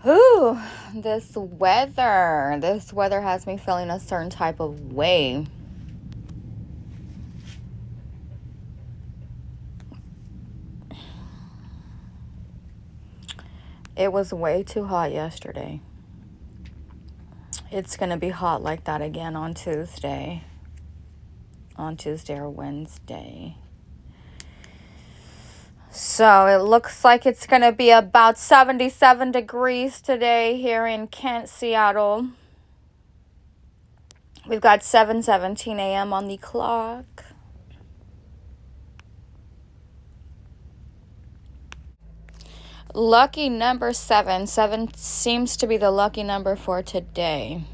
Whew, this weather has me feeling a certain type of way. It was way too hot yesterday. It's gonna be hot like that again on Tuesday or Wednesday. So it looks like it's going to be about 77 degrees today here in Kent, Seattle. We've got 7:17 a.m. on the clock. Lucky number 7. 7 seems to be the lucky number for today.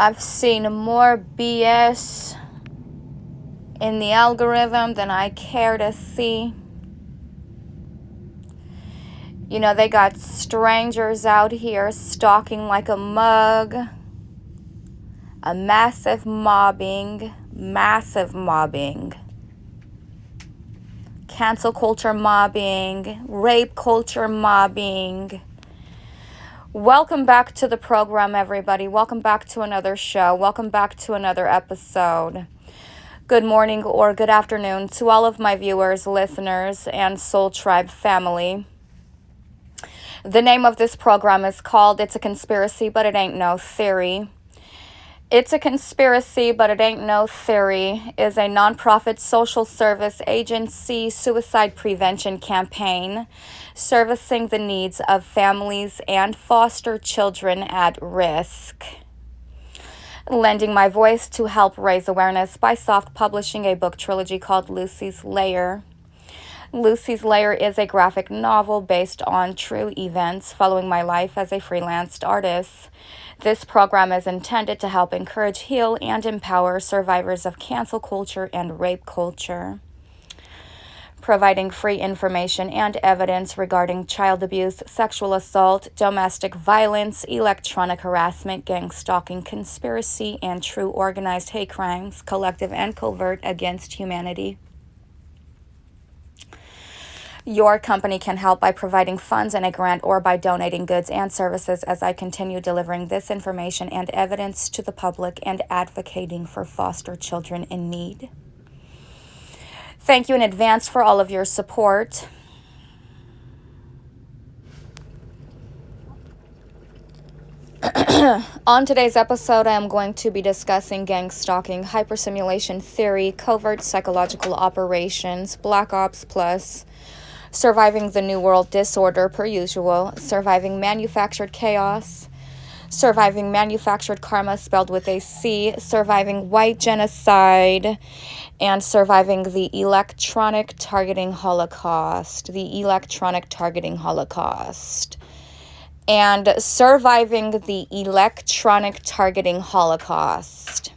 I've seen more BS in the algorithm than I care to see. You know, they got strangers out here stalking like a mug. A massive mobbing. Cancel culture mobbing. Rape culture mobbing. Welcome back to the program, everybody. Welcome back to another show. Welcome back to another episode. Good morning or good afternoon to all of my viewers, listeners, and Soul Tribe family. The name of this program is called It's a Conspiracy, But It Ain't No Theory. It's a Conspiracy, But It Ain't No Theory is a nonprofit social service agency suicide prevention campaign servicing the needs of families and foster children at risk. Lending my voice to help raise awareness by soft publishing a book trilogy called Lucy's Lair. Lucy's Lair is a graphic novel based on true events following my life as a freelance artist. This program is intended to help encourage, heal, and empower survivors of cancel culture and rape culture, providing free information and evidence regarding child abuse, sexual assault, domestic violence, electronic harassment, gang-stalking, conspiracy, and true organized hate crimes, collective and covert, against humanity. Your company can help by providing funds and a grant or by donating goods and services as I continue delivering this information and evidence to the public and advocating for foster children in need. Thank you in advance for all of your support. On today's episode, I am going to be discussing gang-stalking, hypersimulation theory, covert psychological operations, Black Ops Plus, surviving the New World Disorder per usual, surviving manufactured chaos, surviving manufactured karma spelled with a C, surviving white genocide, and surviving the electronic targeting holocaust. And surviving the electronic targeting holocaust.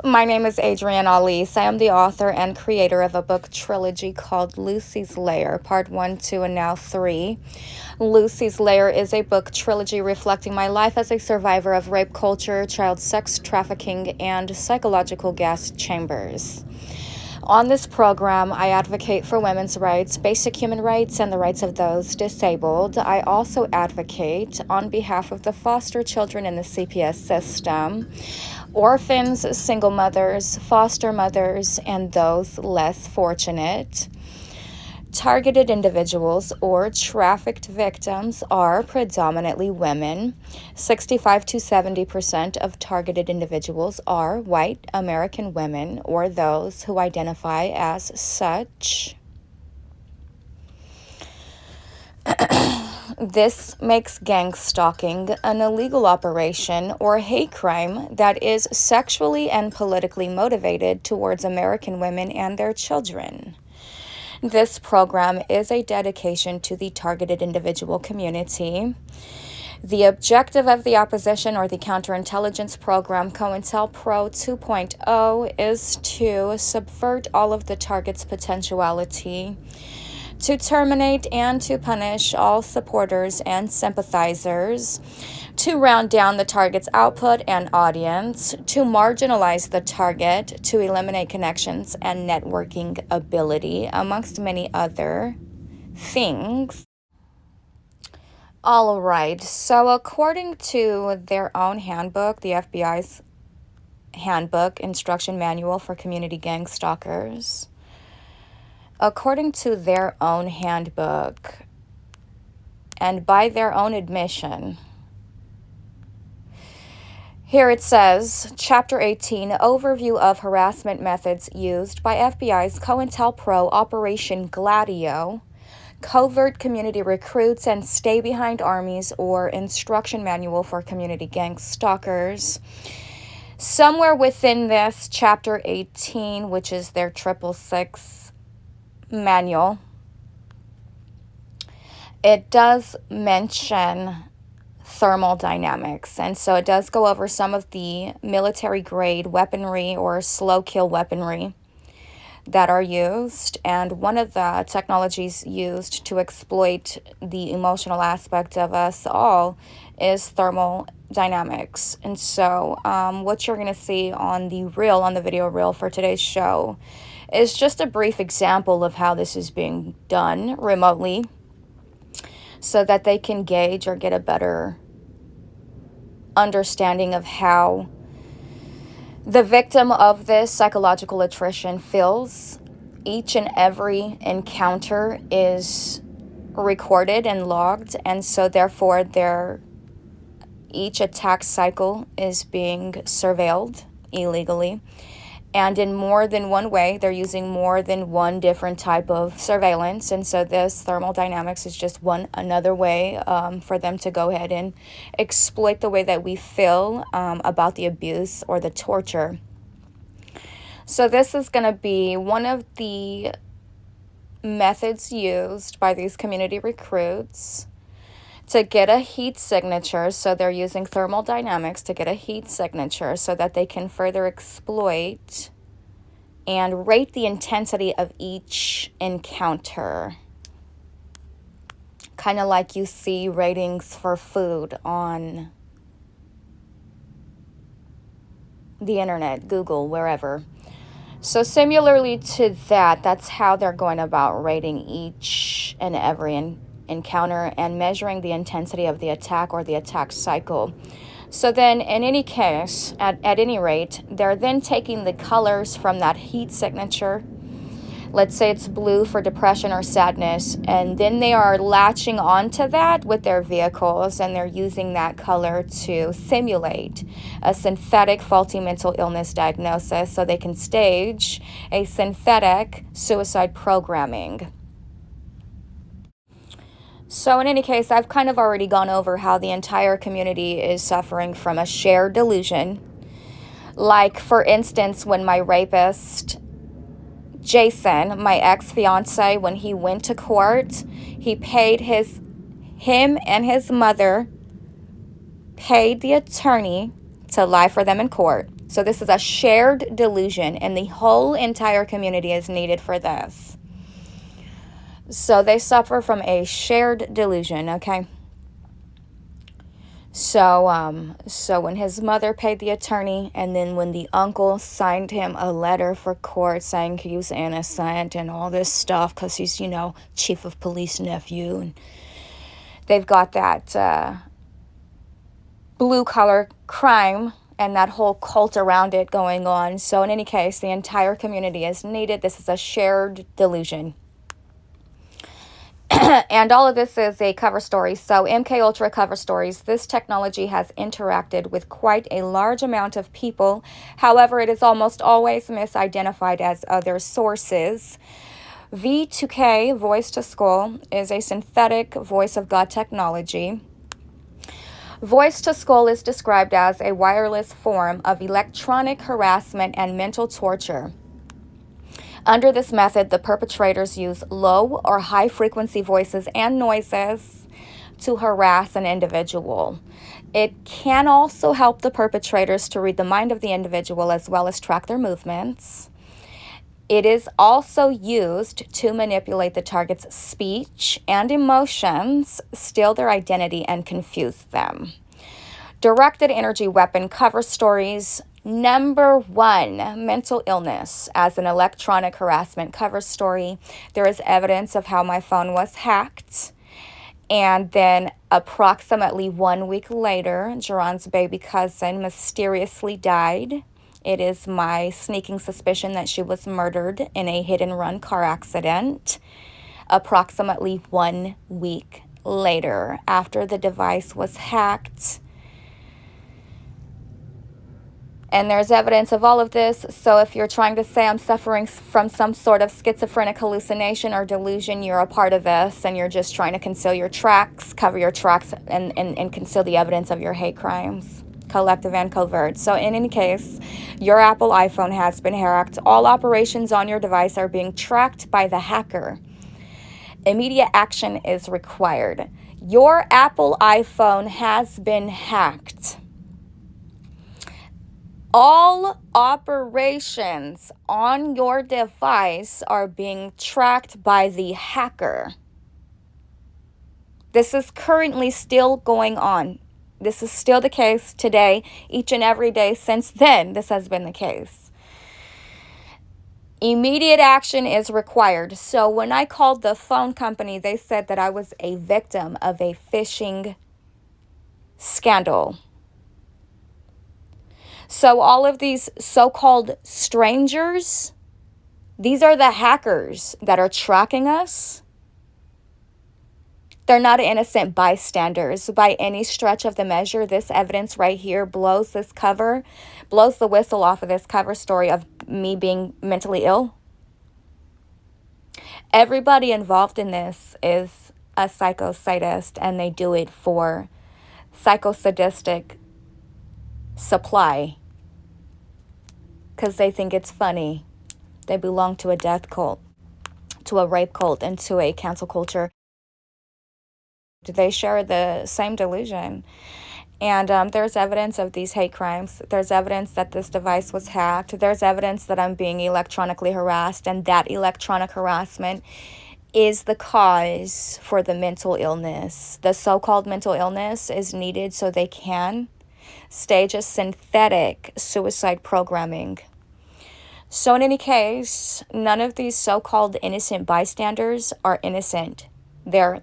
My name is Adrienne Alese. I am the author and creator of a book trilogy called Lucy's Lair, Part 1, 2, and now 3. Lucy's Lair is a book trilogy reflecting my life as a survivor of rape culture, child sex trafficking, and psychological gas chambers. On this program, I advocate for women's rights, basic human rights, and the rights of those disabled. I also advocate on behalf of the foster children in the CPS system, orphans, single mothers, foster mothers, and those less fortunate. Targeted individuals or trafficked victims are predominantly women. 65 to 70% of targeted individuals are white American women or those who identify as such. This makes gang-stalking an illegal operation or hate crime that is sexually and politically motivated towards American women and their children. This program is a dedication to the targeted individual community. The objective of the opposition or the counterintelligence program, COINTELPRO 2.0, is to subvert all of the target's potentiality, to terminate and to punish all supporters and sympathizers, to round down the target's output and audience, to marginalize the target, to eliminate connections and networking ability, amongst many other things. All right, so according to their own handbook, the FBI's handbook, instruction manual for community gang stalkers, according to their own handbook, and by their own admission, here it says, Chapter 18, Overview of Harassment Methods Used by FBI's COINTELPRO Operation Gladio, Covert Community Recruits and Stay Behind Armies, or Instruction Manual for Community Gang Stalkers. Somewhere within this Chapter 18, which is their 666 manual, it does mention thermal dynamics. And so it does go over some of the military-grade weaponry or slow-kill weaponry that are used, and one of the technologies used to exploit the emotional aspect of us all is thermal dynamics. And so what you're going to see on the video reel for today's show is just a brief example of how this is being done remotely so that they can gauge or get a better understanding of how the victim of this psychological attrition feels. Each and every encounter is recorded and logged, and so therefore each attack cycle is being surveilled illegally. And in more than one way, they're using more than one different type of surveillance. And so this thermal dynamics is just another way for them to go ahead and exploit the way that we feel about the abuse or the torture. So this is going to be one of the methods used by these community recruits to get a heat signature. So they're using thermal dynamics to get a heat signature so that they can further exploit and rate the intensity of each encounter. Kind of like you see ratings for food on the internet, Google, wherever. So similarly to that, that's how they're going about rating each and every encounter and measuring the intensity of the attack or the attack cycle. So then in any case, at any rate, they're then taking the colors from that heat signature. Let's say it's blue for depression or sadness, and then they are latching onto that with their vehicles, and they're using that color to simulate a synthetic faulty mental illness diagnosis so they can stage a synthetic suicide programming. So in any case, I've kind of already gone over how the entire community is suffering from a shared delusion. Like, for instance, when my rapist, Jason, my ex-fiance, when he went to court, he paid him and his mother paid the attorney to lie for them in court. So this is a shared delusion, and the whole entire community is needed for this. So they suffer from a shared delusion, okay? So when his mother paid the attorney, and then when the uncle signed him a letter for court saying he was innocent and all this stuff because he's, chief of police nephew, and they've got that blue-collar crime and that whole cult around it going on. So in any case, the entire community is needed. This is a shared delusion. And all of this is a cover story. So MK Ultra cover stories. This technology has interacted with quite a large amount of people. However, it is almost always misidentified as other sources. V2K, Voice to Skull, is a synthetic voice of God technology. Voice to Skull is described as a wireless form of electronic harassment and mental torture. Under this method, the perpetrators use low or high frequency voices and noises to harass an individual. It can also help the perpetrators to read the mind of the individual as well as track their movements. It is also used to manipulate the target's speech and emotions, steal their identity, and confuse them. Directed energy weapon cover stories. Number 1, mental illness as an electronic harassment cover story. There is evidence of how my phone was hacked. And then approximately 1 week later, Jerron's baby cousin mysteriously died. It is my sneaking suspicion that she was murdered in a hit-and-run car accident. Approximately 1 week later, after the device was hacked. And there's evidence of all of this. So if you're trying to say I'm suffering from some sort of schizophrenic hallucination or delusion, you're a part of this, and you're just trying to conceal your tracks, cover your tracks, and conceal the evidence of your hate crimes, collective and covert. So in any case, your Apple iPhone has been hacked. All operations on your device are being tracked by the hacker. Immediate action is required. Your Apple iPhone has been hacked. All operations on your device are being tracked by the hacker. This is currently still going on. This is still the case today, each and every day since then. This has been the case. Immediate action is required. So when I called the phone company, they said that I was a victim of a phishing scandal. So all of these so-called strangers, these are the hackers that are tracking us. They're not innocent bystanders by any stretch of the measure. This evidence right here blows the whistle off of this cover story of me being mentally ill. Everybody involved in this is a psychosadist, and they do it for psychosadistic supply because they think it's funny. They belong to a death cult, to a rape cult, and to a cancel culture. They share the same delusion. And there's evidence of these hate crimes. There's evidence that this device was hacked. There's evidence that I'm being electronically harassed, and that electronic harassment is the cause for the mental illness. The so-called mental illness is needed so they can stage a synthetic suicide programming. So in any case, none of these so-called innocent bystanders are innocent. They're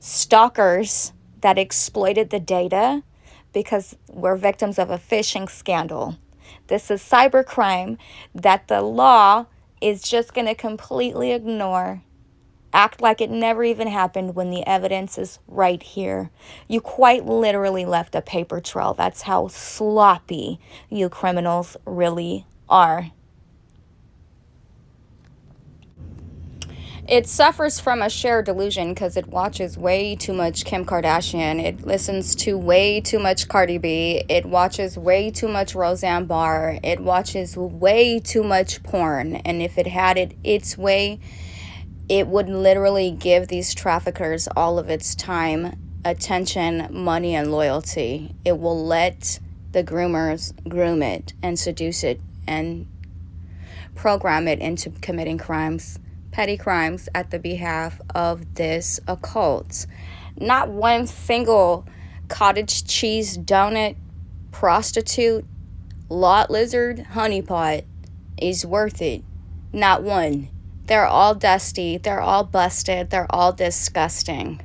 stalkers that exploited the data because we're victims of a phishing scandal. This is cybercrime that the law is just going to completely ignore. Act like it never even happened when the evidence is right here. You quite literally left a paper trail. That's how sloppy you criminals really are. It suffers from a shared delusion because it watches way too much Kim Kardashian. It listens to way too much Cardi B. It watches way too much Roseanne Barr. It watches way too much porn. And if it had it its way, it would literally give these traffickers all of its time, attention, money, and loyalty. It will let the groomers groom it and seduce it and program it into committing crimes. Petty crimes at the behalf of this occult. Not one single cottage cheese donut, prostitute, lot lizard, honeypot is worth it. Not one. They're all dusty. They're all busted. They're all disgusting.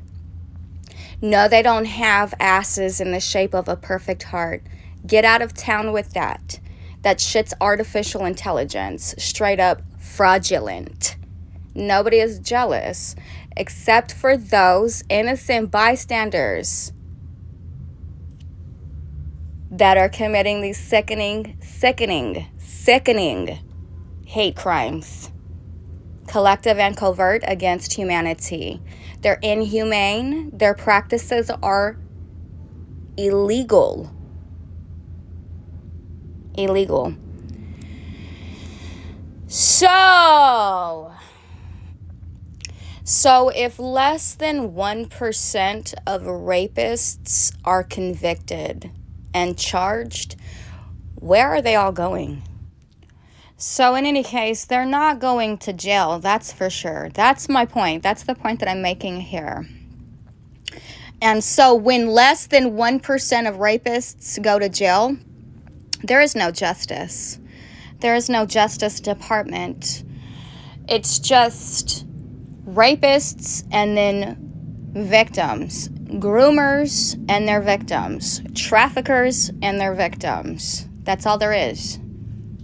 No, they don't have asses in the shape of a perfect heart. Get out of town with that. That shit's artificial intelligence. Straight up fraudulent. Nobody is jealous except for those innocent bystanders that are committing these sickening hate crimes, collective and covert, against humanity. They're inhumane. Their practices are illegal. So if less than 1% of rapists are convicted and charged, where are they all going? So in any case, they're not going to jail, that's for sure. That's my point. That's the point that I'm making here. And so when less than 1% of rapists go to jail, there is no justice. There is no Justice Department. It's just rapists and then victims, groomers and their victims, traffickers and their victims. That's all there is.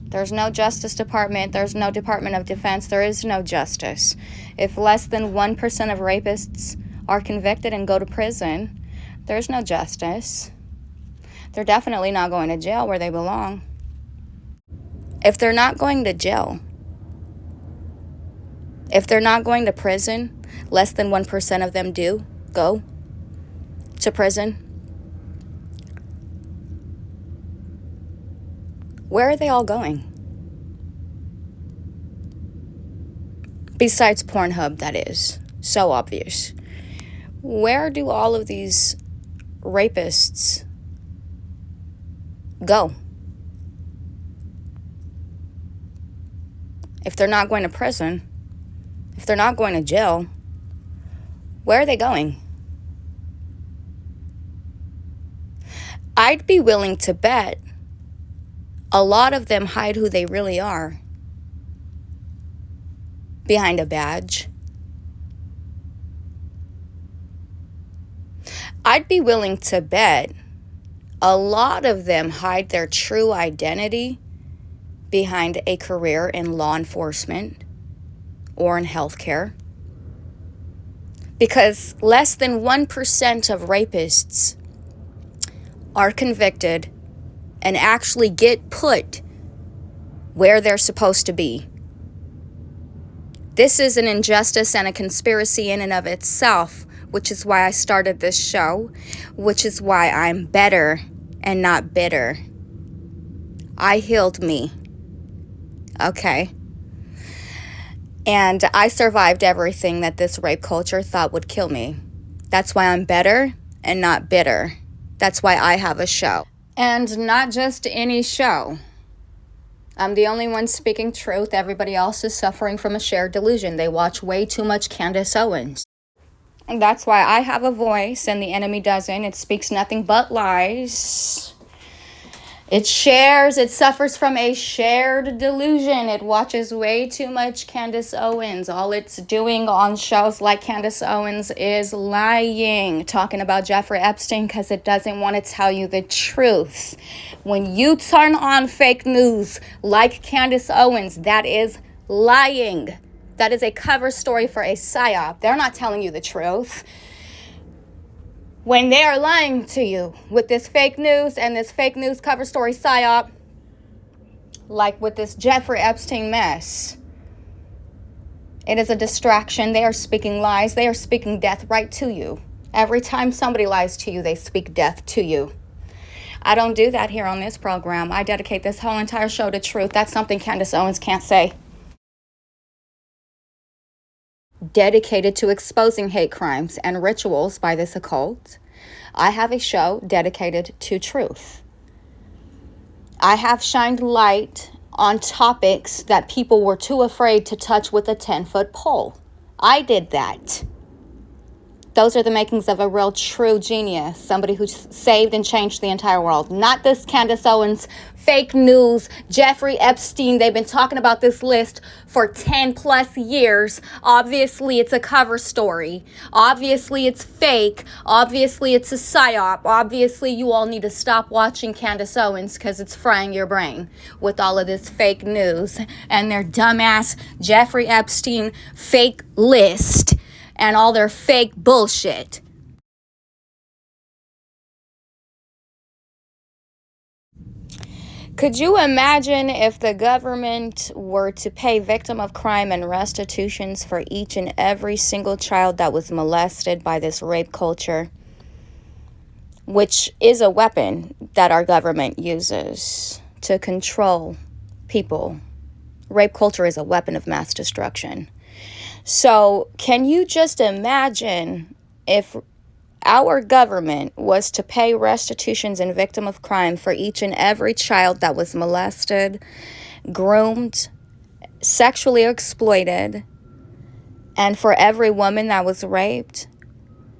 There's no Justice Department. There's no Department of Defense. There is no justice. If less than 1% of rapists are convicted and go to prison, there's no justice. They're definitely not going to jail where they belong. If they're not going to jail, if they're not going to prison, less than 1% of them do go to prison. Where are they all going? Besides Pornhub, that is. So obvious. Where do all of these rapists go? If they're not going to prison, if they're not going to jail, where are they going? I'd be willing to bet a lot of them hide who they really are behind a badge. I'd be willing to bet a lot of them hide their true identity behind a career in law enforcement or in healthcare. Because less than 1% of rapists are convicted and actually get put where they're supposed to be. This is an injustice and a conspiracy in and of itself, which is why I started this show, which is why I'm better and not bitter. I healed me. Okay. And I survived everything that this rape culture thought would kill me. That's why I'm better and not bitter. That's why I have a show. And not just any show. I'm the only one speaking truth. Everybody else is suffering from a shared delusion. They watch way too much Candace Owens. And that's why I have a voice and the enemy doesn't. It speaks nothing but lies. It suffers from a shared delusion. It watches way too much Candace Owens. All it's doing on shows like Candace Owens is lying, talking about Jeffrey Epstein because it doesn't want to tell you the truth. When you turn on fake news like Candace Owens, that is lying. That is a cover story for a psyop. They're not telling you the truth. When they are lying to you with this fake news and this fake news cover story psyop, like with this Jeffrey Epstein mess, it is a distraction. They are speaking lies. They are speaking death right to you. Every time somebody lies to you, they speak death to you. I don't do that here on this program. I dedicate this whole entire show to truth. That's something Candace Owens can't say. Dedicated to exposing hate crimes and rituals by this occult, I have a show dedicated to truth. I have shined light on topics that people were too afraid to touch with a 10-foot pole. I did that. Those are the makings of a real true genius, somebody who saved and changed the entire world. Not this Candace Owens, fake news, Jeffrey Epstein. They've been talking about this list for 10 plus years. Obviously, it's a cover story. Obviously, it's fake. Obviously, it's a psyop. Obviously, you all need to stop watching Candace Owens because it's frying your brain with all of this fake news and their dumbass Jeffrey Epstein fake list and all their fake bullshit. Could you imagine if the government were to pay victim of crime and restitutions for each and every single child that was molested by this rape culture, which is a weapon that our government uses to control people? Rape culture is a weapon of mass destruction. So can you just imagine if our government was to pay restitutions and victim of crime for each and every child that was molested, groomed, sexually exploited, and for every woman that was raped?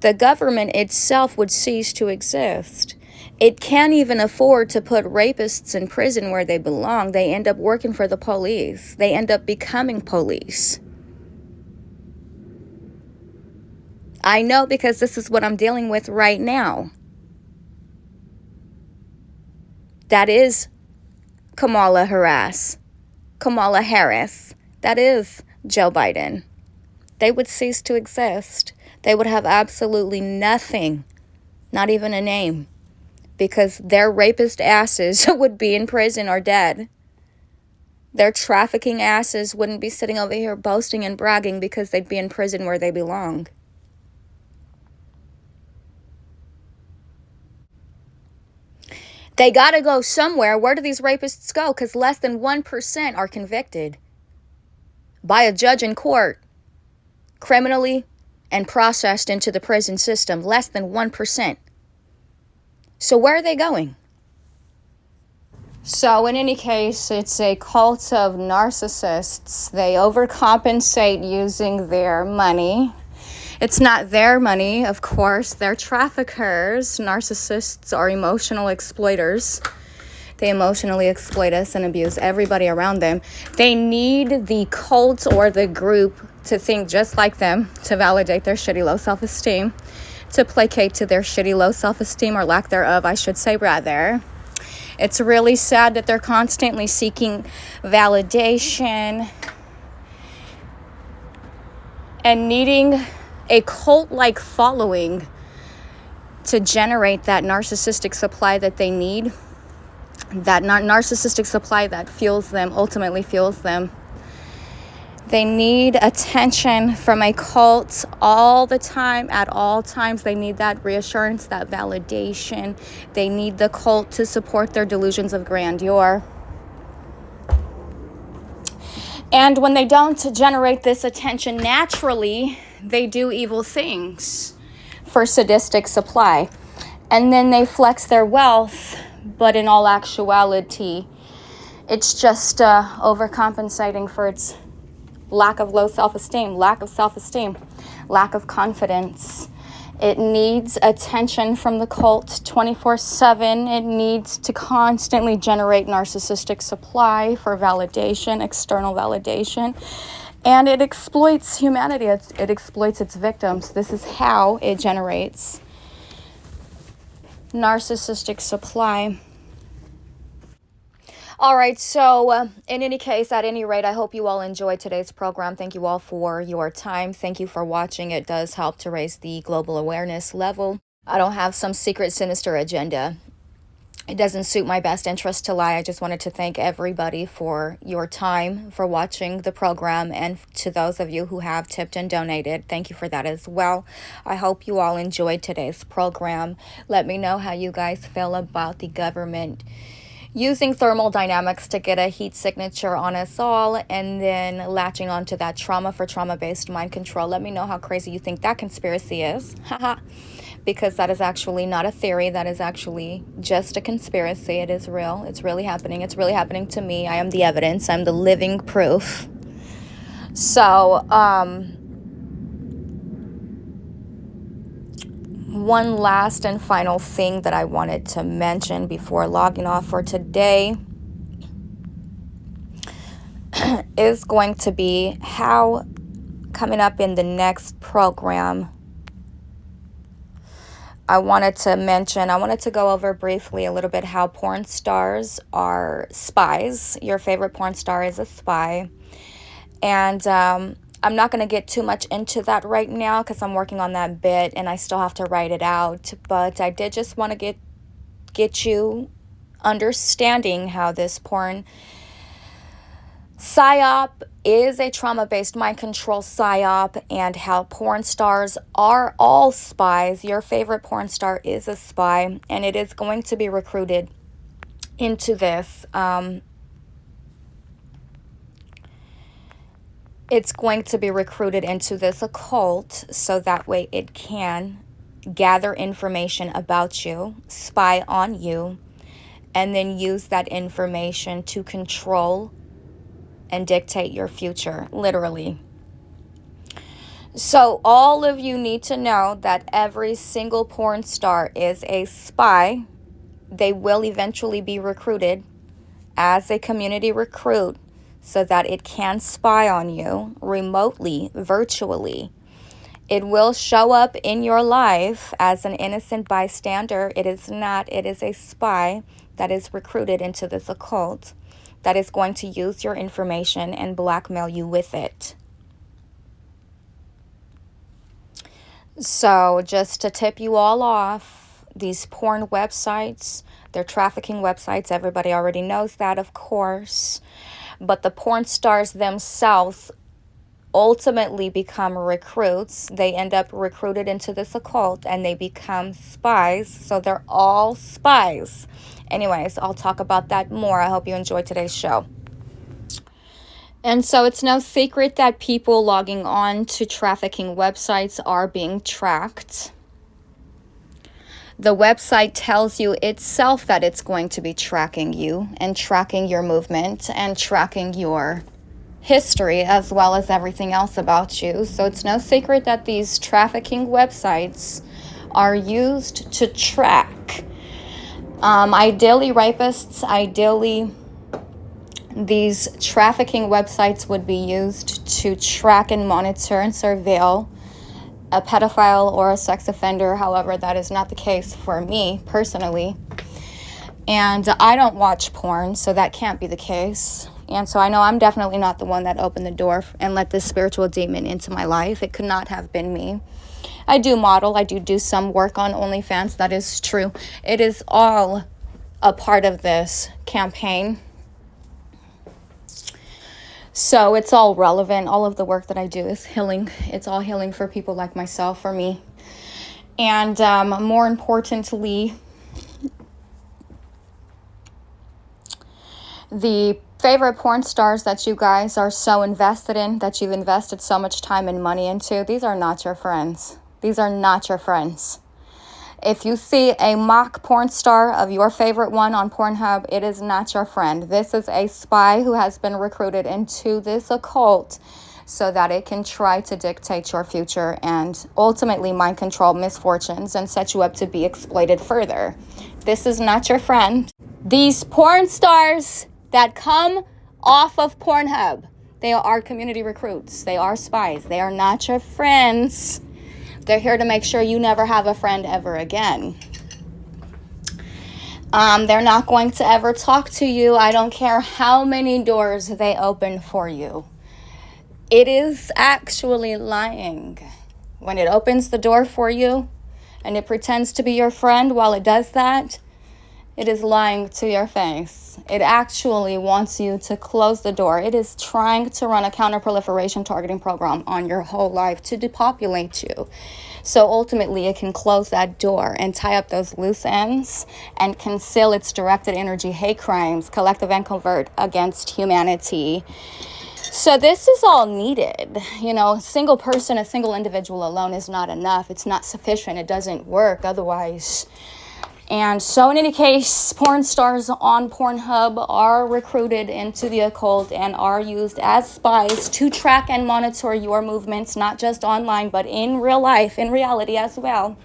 The government itself would cease to exist. It can't even afford to put rapists in prison where they belong. They end up working for the police. They end up becoming police. I know, because this is what I'm dealing with right now. That is Kamala Harris. That is Joe Biden. They would cease to exist. They would have absolutely nothing, not even a name, because their rapist asses would be in prison or dead. Their trafficking asses wouldn't be sitting over here boasting and bragging because they'd be in prison where they belong. They got to go somewhere. Where do these rapists go? Because less than 1% are convicted by a judge in court, criminally, and processed into the prison system. Less than 1%. So where are they going? So in any case, it's a cult of narcissists. They overcompensate using their money. It's not their money, of course. They're traffickers. Narcissists are emotional exploiters. They emotionally exploit us and abuse everybody around them. They need the cult or the group to think just like them, to validate their shitty low self-esteem, to placate to their shitty low self-esteem, or lack thereof, I should say rather. It's really sad that they're constantly seeking validation and needing a cult-like following to generate that narcissistic supply that they need, that narcissistic supply that fuels them, ultimately fuels them. They need attention from a cult all the time, at all times. They need that reassurance, that validation. They need the cult to support their delusions of grandeur. And when they don't generate this attention naturally, they do evil things for sadistic supply. And then they flex their wealth, but in all actuality, it's just overcompensating for its lack of low self-esteem, lack of confidence. It needs attention from the cult 24/7. It needs to constantly generate narcissistic supply for validation, external validation. And it exploits humanity. It exploits its victims. This is how it generates narcissistic supply. All right, so in any case, at any rate, I hope you all enjoyed today's program. Thank you all for your time. Thank you for watching. It does help to raise the global awareness level. I don't have some secret, sinister agenda. It doesn't suit my best interest to lie. I just wanted to thank everybody for your time, for watching the program, and to those of you who have tipped and donated, thank you for that as well. I hope you all enjoyed today's program. Let me know how you guys feel about the government using thermal dynamics to get a heat signature on us all, and then latching onto that trauma for trauma-based mind control. Let me know how crazy you think that conspiracy is. Haha. Because that is actually not a theory. That is actually just a conspiracy. It is real. It's really happening. It's really happening to me. I am the evidence. I'm the living proof. So, one last and final thing that I wanted to mention before logging off for today is going to be how, coming up in the next program, I wanted to go over briefly a little bit how porn stars are spies. Your favorite porn star is a spy. And I'm not going to get too much into that right now because I'm working on that bit and I still have to write it out. But I did just want to get you understanding how this porn psyop is a trauma-based mind control psyop, and how porn stars are all spies. Your favorite porn star is a spy, and it is going to be recruited into this. It's going to be recruited into this occult so that way it can gather information about you, spy on you, and then use that information to control and dictate your future, literally. So all of you need to know that every single porn star is a spy. They will eventually be recruited as a community recruit so that it can spy on you remotely, virtually. It will show up in your life as an innocent bystander. It is not. It is a spy that is recruited into this occult that is going to use your information and blackmail you with it. So just to tip you all off, these porn websites, they're trafficking websites. Everybody already knows that, of course. But the porn stars themselves ultimately become recruits. They end up recruited into this occult and they become spies. So they're all spies. Anyways, I'll talk about that more. I hope you enjoyed today's show. And so it's no secret that people logging on to trafficking websites are being tracked. The website tells you itself that it's going to be tracking you and tracking your movement and tracking your history as well as everything else about you. So it's no secret that these trafficking websites are used to track. Ideally, rapists, these trafficking websites would be used to track and monitor and surveil a pedophile or a sex offender. However, that is not the case for me personally. And I don't watch porn, so that can't be the case. And so I know I'm definitely not the one that opened the door and let this spiritual demon into my life. It could not have been me. I do model. I do some work on OnlyFans. That is true. It is all a part of this campaign. So it's all relevant. All of the work that I do is healing. It's all healing for people like myself, for me. And more importantly, the favorite porn stars that you guys are so invested in, that you've invested so much time and money into, these are not your friends. These are not your friends. If you see a mock porn star of your favorite one on Pornhub, it is not your friend. This is a spy who has been recruited into this occult so that it can try to dictate your future and ultimately mind control misfortunes and set you up to be exploited further. This is not your friend. These porn stars that come off of Pornhub, they are community recruits. They are spies. They are not your friends. They're here to make sure you never have a friend ever again. They're not going to ever talk to you. I don't care how many doors they open for you. It is actually lying. When it opens the door for you and it pretends to be your friend while it does that, it is lying to your face. It actually wants you to close the door. It is trying to run a counterproliferation targeting program on your whole life to depopulate you. So ultimately, it can close that door and tie up those loose ends and conceal its directed energy hate crimes, collective and covert, against humanity. So this is all needed. You know, a single person, a single individual alone is not enough. It's not sufficient. It doesn't work otherwise. And so in any case, porn stars on Pornhub are recruited into the occult and are used as spies to track and monitor your movements, not just online, but in real life, in reality as well.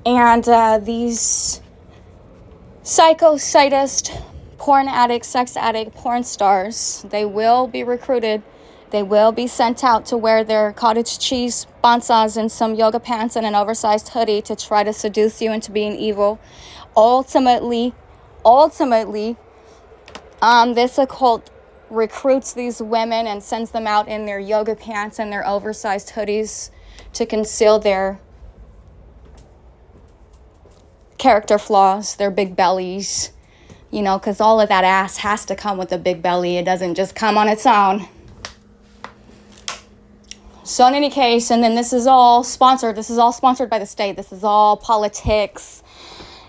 And these psycho, sadist, porn addict, sex addict, porn stars, they will be recruited. They will be sent out to wear their cottage cheese bonsais and some yoga pants and an oversized hoodie to try to seduce you into being evil. Ultimately, this occult recruits these women and sends them out in their yoga pants and their oversized hoodies to conceal their character flaws, their big bellies, you know, because all of that ass has to come with a big belly. It doesn't just come on its own. So in any case, and then this is all sponsored by the state. This is all politics.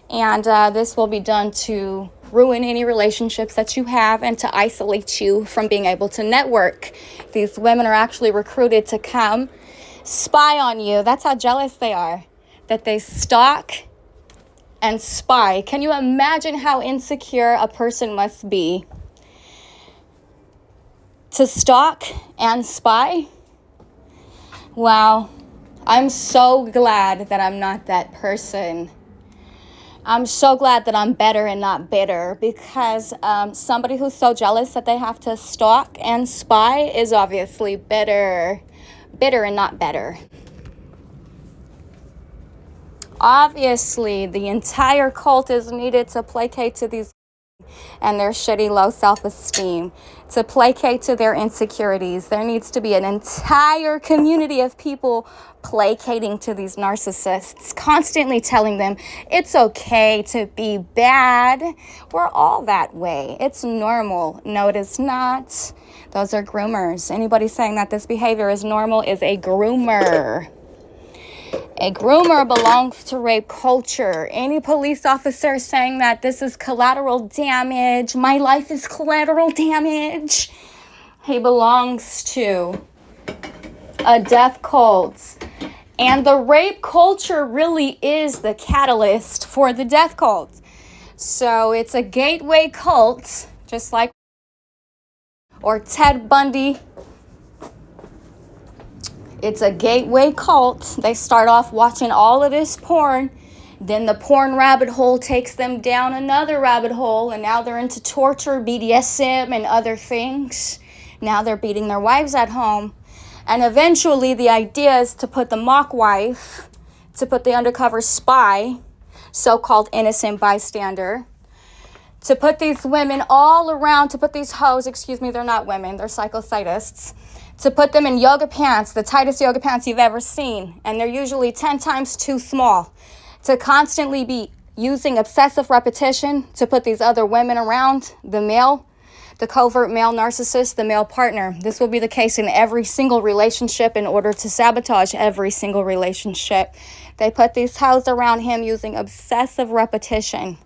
And this will be done to ruin any relationships that you have and to isolate you from being able to network. These women are actually recruited to come spy on you. That's how jealous they are, that they stalk and spy. Can you imagine how insecure a person must be to stalk and spy? Wow. I'm so glad that I'm not that person. I'm so glad that I'm better and not bitter, because somebody who's so jealous that they have to stalk and spy is obviously bitter. Bitter and not better. Obviously, the entire cult is needed to placate to these and their shitty low self-esteem, to placate to their insecurities. There needs to be an entire community of people placating to these narcissists, constantly telling them it's okay to be bad. We're all that way. It's normal. No, it is not. Those are groomers. Anybody saying that this behavior is normal is a groomer. A groomer belongs to rape culture. Any police officer saying that this is collateral damage, my life is collateral damage, he belongs to a death cult. And the rape culture really is the catalyst for the death cult. So it's a gateway cult, just like or Ted Bundy. It's a gateway cult. They start off watching all of this porn. Then the porn rabbit hole takes them down another rabbit hole. And now they're into torture, BDSM, and other things. Now they're beating their wives at home. And eventually the idea is to put the mock wife, to put the undercover spy, so-called innocent bystander, to put these women all around, to put these hoes, they're not women, they're psychosadists, to put them in yoga pants, the tightest yoga pants you've ever seen. And they're usually 10 times too small. To constantly be using obsessive repetition to put these other women around, the covert male narcissist, the male partner. This will be the case in every single relationship in order to sabotage every single relationship. They put these hoes around him using obsessive repetition.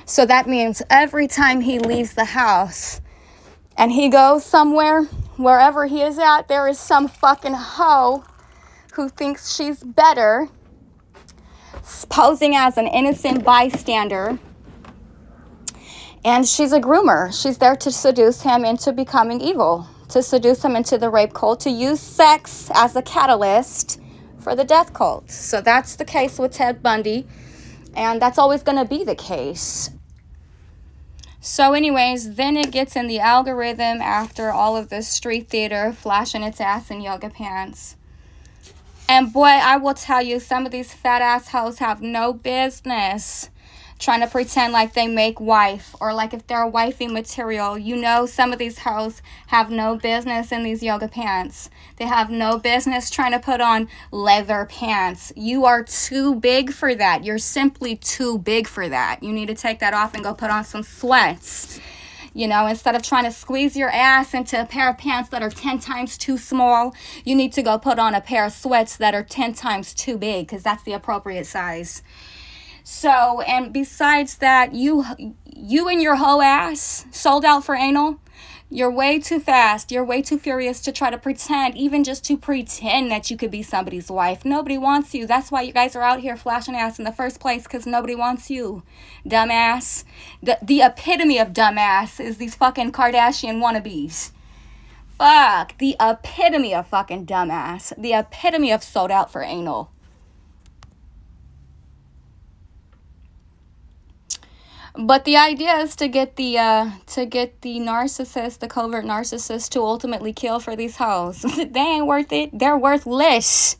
So that means every time he leaves the house and he goes somewhere, wherever he is at, there is some fucking hoe who thinks she's better, posing as an innocent bystander. And she's a groomer. She's there to seduce him into becoming evil, to seduce him into the rape cult, to use sex as a catalyst for the death cult. So that's the case with Ted Bundy, and that's always going to be the case. So anyways, then it gets in the algorithm after all of this street theater, flashing its ass in yoga pants. And boy, I will tell you, some of these fat ass hoes have no business trying to pretend like they make wife, or like if they're wifey material. You know, some of these hoes have no business in these yoga pants. They have no business trying to put on leather pants. You are too big for that. You're simply too big for that. You need to take that off and go put on some sweats. You know, instead of trying to squeeze your ass into a pair of pants that are 10 times too small, you need to go put on a pair of sweats that are 10 times too big, because that's the appropriate size. So, and besides that, you and your hoe ass sold out for anal. You're way too fast. You're way too furious to try to pretend, even just to pretend that you could be somebody's wife. Nobody wants you. That's why you guys are out here flashing ass in the first place, because nobody wants you, dumbass. The epitome of dumbass is these fucking Kardashian wannabes. Fuck, the epitome of fucking dumbass. The epitome of sold out for anal. But the idea is to get the narcissist, the covert narcissist, to ultimately kill for these hoes. They ain't worth it. They're worthless.